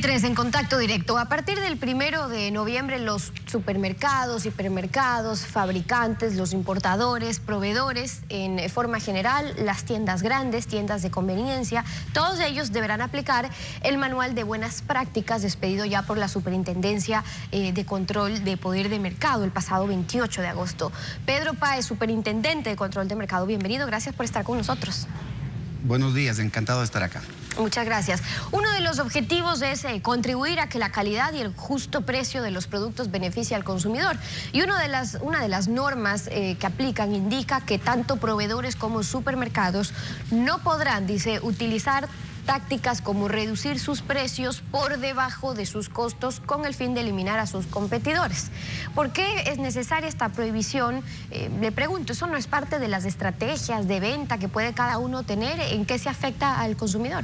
9:03 en Contacto Directo. A partir del 1 de noviembre, los supermercados, hipermercados, fabricantes, los importadores, proveedores, en forma general, las tiendas grandes, tiendas de conveniencia, todos ellos deberán aplicar el manual de buenas prácticas expedido ya por la Superintendencia de Control de Poder de Mercado el pasado 28 de agosto. Pedro Páez, Superintendente de Control de Mercado, bienvenido, gracias por estar con nosotros. Buenos días, encantado de estar acá. Muchas gracias. Uno de los objetivos es contribuir a que la calidad y el justo precio de los productos beneficie al consumidor. Y una de las normas que aplican indica que tanto proveedores como supermercados no podrán, dice, utilizar tácticas como reducir sus precios por debajo de sus costos con el fin de eliminar a sus competidores. ¿Por qué es necesaria esta prohibición? Le pregunto, ¿eso no es parte de las estrategias de venta que puede cada uno tener? ¿En qué se afecta al consumidor?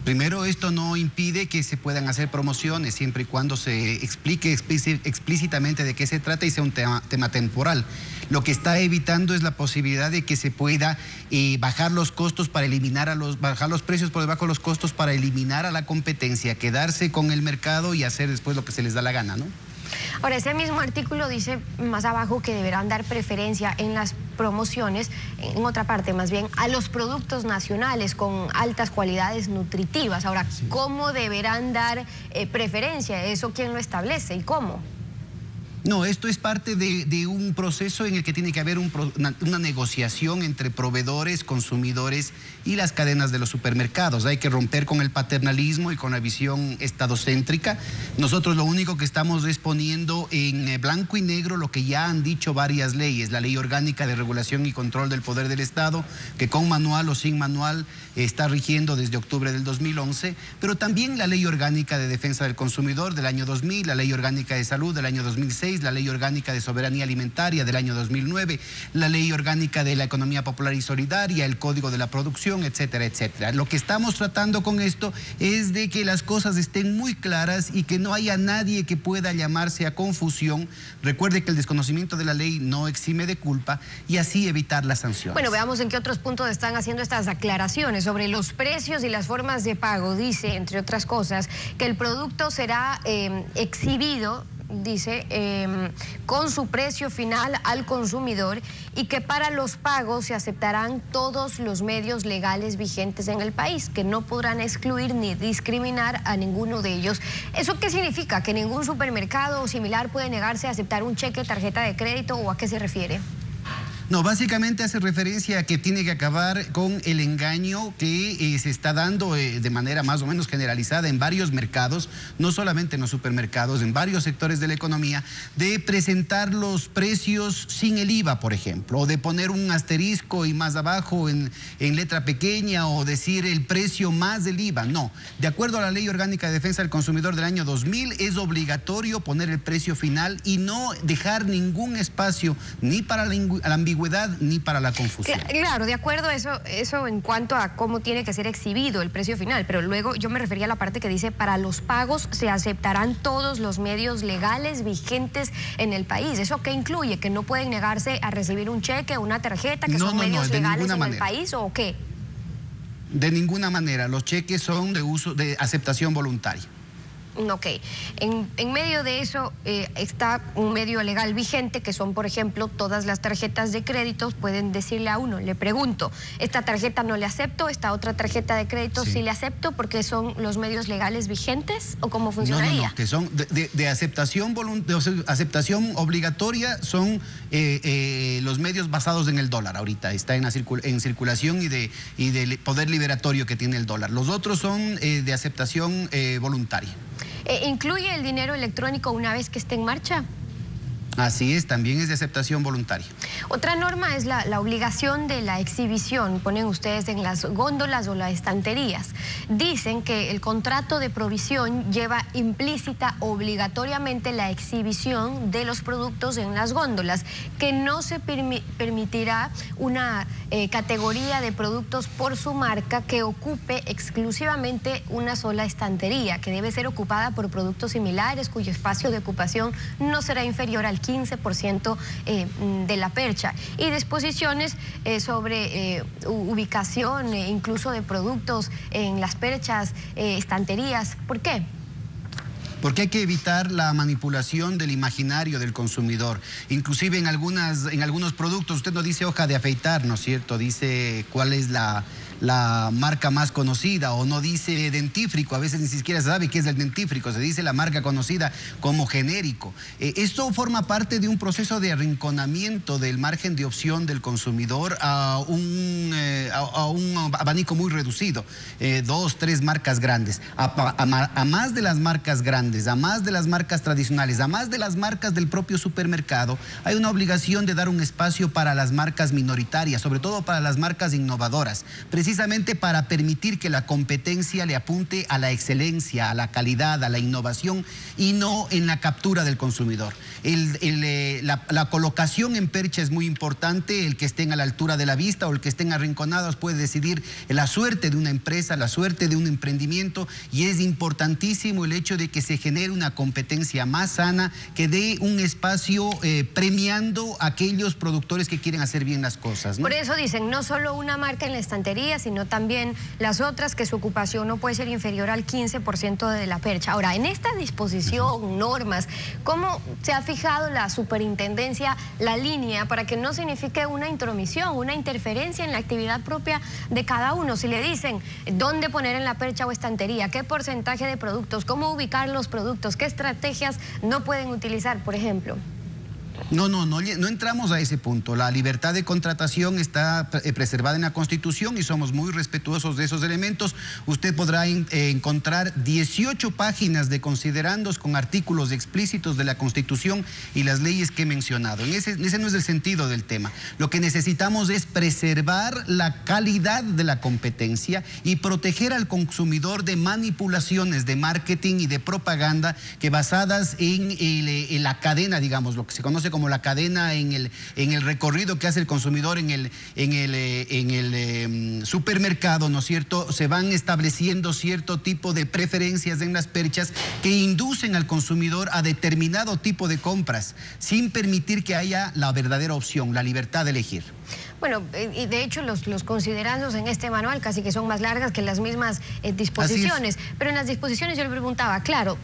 Primero, esto no impide que se puedan hacer promociones siempre y cuando se explique explícitamente de qué se trata y sea un tema temporal. Lo que está evitando es la posibilidad de que se pueda bajar los costos para bajar los precios por debajo de los costos para eliminar a la competencia, quedarse con el mercado y hacer después lo que se les da la gana, ¿no? Ahora, ese mismo artículo dice más abajo que deberán dar preferencia en las promociones, en otra parte más bien, a los productos nacionales con altas cualidades nutritivas. Ahora, sí. ¿Cómo deberán dar preferencia? ¿Eso quién lo establece y cómo? No, esto es parte de un proceso en el que tiene que haber una negociación entre proveedores, consumidores y las cadenas de los supermercados. Hay que romper con el paternalismo y con la visión estadocéntrica. Nosotros lo único que estamos es poniendo en blanco y negro lo que ya han dicho varias leyes. La Ley Orgánica de Regulación y Control del Poder del Estado, que con manual o sin manual está rigiendo desde octubre del 2011, pero también la Ley Orgánica de Defensa del Consumidor del año 2000, la Ley Orgánica de Salud del año 2006, la Ley Orgánica de Soberanía Alimentaria del año 2009, la Ley Orgánica de la Economía Popular y Solidaria, el Código de la Producción, etcétera, etcétera. Lo que estamos tratando con esto es de que las cosas estén muy claras y que no haya nadie que pueda llamarse a confusión. Recuerde que el desconocimiento de la ley no exime de culpa y así evitar las sanciones. Bueno, veamos en qué otros puntos están haciendo estas aclaraciones sobre los precios y las formas de pago. Dice, entre otras cosas, que el producto será exhibido, dice, con su precio final al consumidor y que para los pagos se aceptarán todos los medios legales vigentes en el país, que no podrán excluir ni discriminar a ninguno de ellos. ¿Eso qué significa? ¿Que ningún supermercado o similar puede negarse a aceptar un cheque, tarjeta de crédito o a qué se refiere? No, básicamente hace referencia a que tiene que acabar con el engaño que se está dando de manera más o menos generalizada en varios mercados, no solamente en los supermercados, en varios sectores de la economía, de presentar los precios sin el IVA, por ejemplo, o de poner un asterisco y más abajo en letra pequeña o decir el precio más del IVA. No, de acuerdo a la Ley Orgánica de Defensa del Consumidor del año 2000, es obligatorio poner el precio final y no dejar ningún espacio ni para la ambigüedad ni para la confusión. Claro, de acuerdo a eso en cuanto a cómo tiene que ser exhibido el precio final, pero luego yo me refería a la parte que dice para los pagos se aceptarán todos los medios legales vigentes en el país. ¿Eso qué incluye? ¿Que no pueden negarse a recibir un cheque o una tarjeta, que son medios legales en el país o qué? De ninguna manera, los cheques son de aceptación voluntaria. Ok, en medio de eso está un medio legal vigente que son, por ejemplo, todas las tarjetas de créditos. Pueden decirle a uno, le pregunto, esta tarjeta no le acepto, esta otra tarjeta de crédito sí le acepto, porque son los medios legales vigentes, ¿o cómo funcionaría? No, que son de aceptación obligatoria, son los medios basados en el dólar. Ahorita está en circulación y de poder liberatorio que tiene el dólar. Los otros son de aceptación voluntaria. ¿Incluye el dinero electrónico una vez que esté en marcha? Así es, también es de aceptación voluntaria. Otra norma es la obligación de la exhibición, ponen ustedes en las góndolas o las estanterías. Dicen que el contrato de provisión lleva implícita obligatoriamente la exhibición de los productos en las góndolas, que no se permitirá una categoría de productos por su marca que ocupe exclusivamente una sola estantería, que debe ser ocupada por productos similares cuyo espacio de ocupación no será inferior al 15% de la percha, y disposiciones sobre ubicación incluso de productos en las perchas, estanterías. ¿Por qué? porque hay que evitar la manipulación del imaginario del consumidor. Inclusive en algunos productos usted no dice hoja de afeitar, ¿no es cierto? Dice cuál es la marca más conocida, o no dice dentífrico, a veces ni siquiera se sabe qué es el dentífrico, se dice la marca conocida como genérico. Esto forma parte de un proceso de arrinconamiento del margen de opción del consumidor a un abanico muy reducido, 2, 3 marcas grandes, a más de las marcas grandes, a más de las marcas tradicionales, a más de las marcas del propio supermercado. Hay una obligación de dar un espacio para las marcas minoritarias, sobre todo para las marcas innovadoras, precisamente para permitir que la competencia le apunte a la excelencia, a la calidad, a la innovación y no en la captura del consumidor. La colocación en percha es muy importante, el que estén a la altura de la vista o el que estén arrinconados puede decidir la suerte de una empresa, la suerte de un emprendimiento, y es importantísimo el hecho de que se genere una competencia más sana, que dé un espacio premiando a aquellos productores que quieren hacer bien las cosas, ¿no? Por eso dicen, no solo una marca en la estantería, sino también las otras, que su ocupación no puede ser inferior al 15% de la percha. Ahora, en esta disposición, normas, ¿cómo se ha fijado la superintendencia la línea para que no signifique una intromisión, una interferencia en la actividad propia de cada uno? Si le dicen dónde poner en la percha o estantería, qué porcentaje de productos, cómo ubicar los productos, qué estrategias no pueden utilizar, por ejemplo. No entramos a ese punto. La libertad de contratación está preservada en la Constitución y somos muy respetuosos de esos elementos. Usted podrá encontrar 18 páginas de considerandos con artículos explícitos de la Constitución y las leyes que he mencionado. Ese no es el sentido del tema. Lo que necesitamos es preservar la calidad de la competencia y proteger al consumidor de manipulaciones de marketing y de propaganda que basadas en la cadena, digamos, lo que se conoce como la cadena en el recorrido que hace el consumidor en el supermercado, ¿no es cierto? Se van estableciendo cierto tipo de preferencias en las perchas que inducen al consumidor a determinado tipo de compras, sin permitir que haya la verdadera opción, la libertad de elegir. Bueno, y de hecho los considerandos en este manual casi que son más largas que las mismas disposiciones. Pero en las disposiciones yo le preguntaba, claro,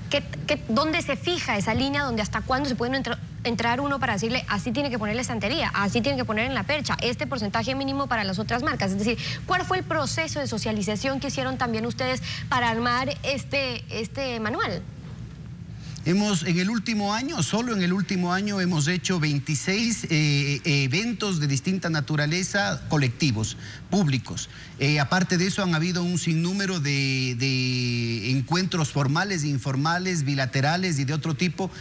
¿dónde se fija esa línea donde hasta cuándo se puede entrar uno para decirle así tiene que poner la estantería, así tiene que poner en la percha, este porcentaje mínimo para las otras marcas? Es decir, ¿cuál fue el proceso de socialización que hicieron también ustedes para armar este manual? En el último año, solo en el último año, hemos hecho 26 eventos de distinta naturaleza colectivos, públicos. Aparte de eso, han habido un sinnúmero de encuentros formales e informales, bilaterales y de otro tipo,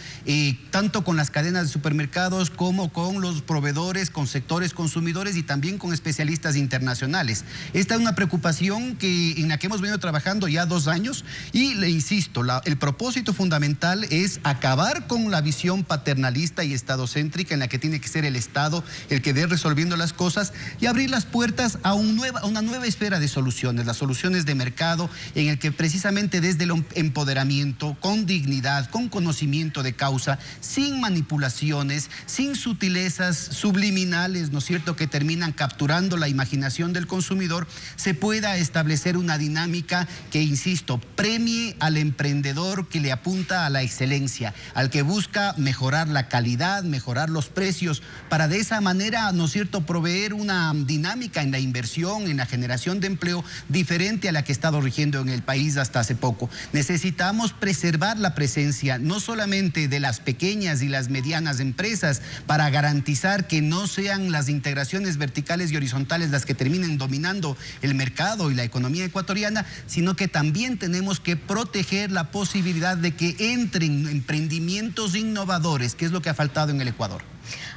tanto con las cadenas de supermercados como con los proveedores, con sectores consumidores y también con especialistas internacionales. Esta es una preocupación en la que hemos venido trabajando ya 2 años y le insisto, el propósito fundamental es acabar con la visión paternalista y estadocéntrica en la que tiene que ser el Estado el que dé resolviendo las cosas y abrir las puertas a una nueva esfera de soluciones, las soluciones de mercado, en el que precisamente desde el empoderamiento, con dignidad, con conocimiento de causa, sin manipulaciones, sin sutilezas subliminales, ¿no es cierto?, que terminan capturando la imaginación del consumidor, se pueda establecer una dinámica que, insisto, premie al emprendedor que le apunta a la excelencia, al que busca mejorar la calidad, mejorar los precios, para de esa manera, ¿no es cierto?, proveer una dinámica en la inversión, en la generación de empleo diferente a la que ha estado rigiendo en el país hasta hace poco. Necesitamos preservar la presencia no solamente de las pequeñas y las medianas empresas para garantizar que no sean las integraciones verticales y horizontales las que terminen dominando el mercado y la economía ecuatoriana, sino que también tenemos que proteger la posibilidad de que entren emprendimientos innovadores, que es lo que ha faltado en el Ecuador.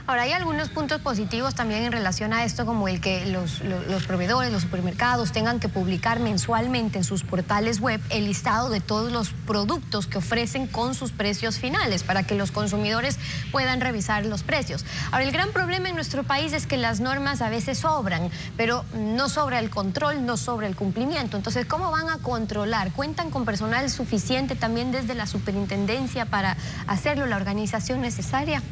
Ahora, hay algunos puntos positivos también en relación a esto, como el que los proveedores, los supermercados tengan que publicar mensualmente en sus portales web el listado de todos los productos que ofrecen con sus precios finales, para que los consumidores puedan revisar los precios. Ahora, el gran problema en nuestro país es que las normas a veces sobran, pero no sobra el control, no sobra el cumplimiento. Entonces, ¿cómo van a controlar? ¿Cuentan con personal suficiente también desde la superintendencia para hacerlo, la organización necesaria?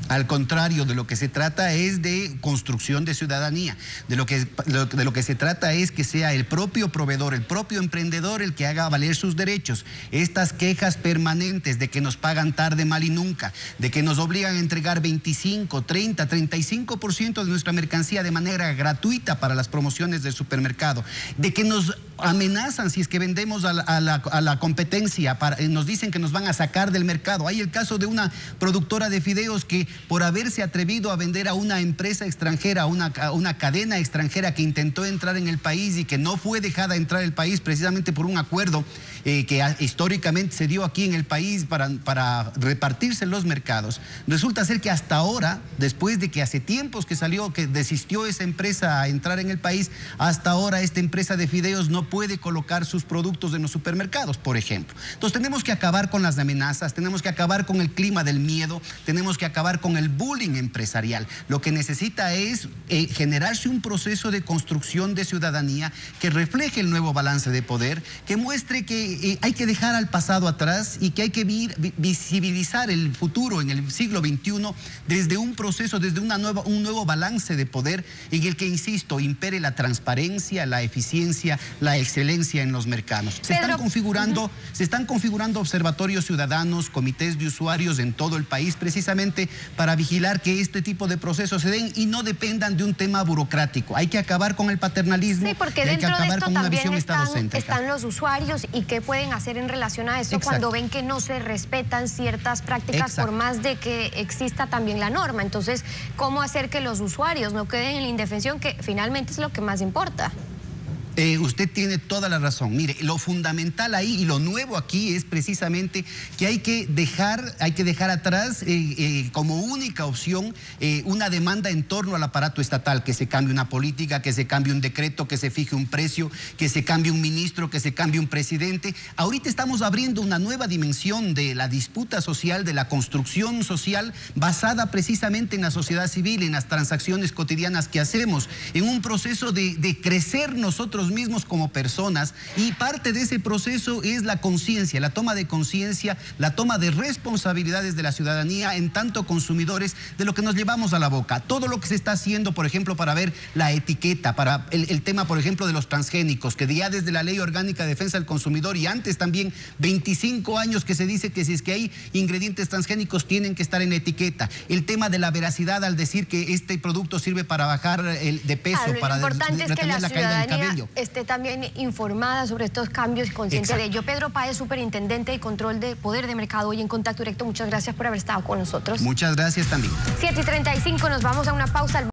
Al contrario, de lo que se trata es de construcción de ciudadanía. De lo que se trata es que sea el propio proveedor, el propio emprendedor el que haga valer sus derechos. Estas quejas permanentes de que nos pagan tarde, mal y nunca, de que nos obligan a entregar 25, 30, 35% de nuestra mercancía de manera gratuita para las promociones del supermercado, de que nos amenazan si es que vendemos a la competencia, nos dicen que nos van a sacar del mercado. Hay el caso de una productora de fideos que por haberse atrevido a vender a una empresa extranjera, a una cadena extranjera que intentó entrar en el país y que no fue dejada entrar al país precisamente por un acuerdo que históricamente se dio aquí en el país para repartirse los mercados. Resulta ser que hasta ahora, después de que hace tiempos que desistió esa empresa a entrar en el país, hasta ahora esta empresa de fideos no puede colocar sus productos en los supermercados, por ejemplo. Entonces tenemos que acabar con las amenazas, tenemos que acabar con el clima del miedo, tenemos que acabar con el bullying empresarial. Lo que necesita es generarse un proceso de construcción de ciudadanía que refleje el nuevo balance de poder, que muestre que hay que dejar al pasado atrás y que hay que visibilizar el futuro en el siglo XXI desde un proceso, desde un nuevo balance de poder en el que, insisto, impere la transparencia, la eficiencia, la excelencia en los mercados. Se están configurando observatorios ciudadanos, comités de usuarios en todo el país, precisamente para vigilar que este tipo de procesos se den y no dependan de un tema burocrático. Hay que acabar con el paternalismo. Sí, porque dentro de esto también están los usuarios y qué pueden hacer en relación a esto cuando ven que no se respetan ciertas prácticas por más de que exista también la norma. Entonces, ¿cómo hacer que los usuarios no queden en la indefensión, que finalmente es lo que más importa? Usted tiene toda la razón. Mire, lo fundamental ahí y lo nuevo aquí es precisamente que hay que dejar atrás como única opción una demanda en torno al aparato estatal, que se cambie una política, que se cambie un decreto, que se fije un precio, que se cambie un ministro, que se cambie un presidente. Ahorita estamos abriendo una nueva dimensión de la disputa social, de la construcción social basada precisamente en la sociedad civil, en las transacciones cotidianas que hacemos, en un proceso de crecer nosotros mismos como personas, y parte de ese proceso es la conciencia, la toma de conciencia, la toma de responsabilidades de la ciudadanía en tanto consumidores de lo que nos llevamos a la boca. Todo lo que se está haciendo, por ejemplo, para ver la etiqueta, para el tema, por ejemplo, de los transgénicos, que ya desde la Ley Orgánica de Defensa del Consumidor y antes también 25 años que se dice que si es que hay ingredientes transgénicos tienen que estar en la etiqueta. El tema de la veracidad al decir que este producto sirve para bajar de peso, para retener la caída del cabello. Esté también informada sobre estos cambios y consciente de ello. Pedro Páez, superintendente de control de poder de mercado, hoy en Contacto Directo. Muchas gracias por haber estado con nosotros. Muchas gracias también. 7:35, nos vamos a una pausa.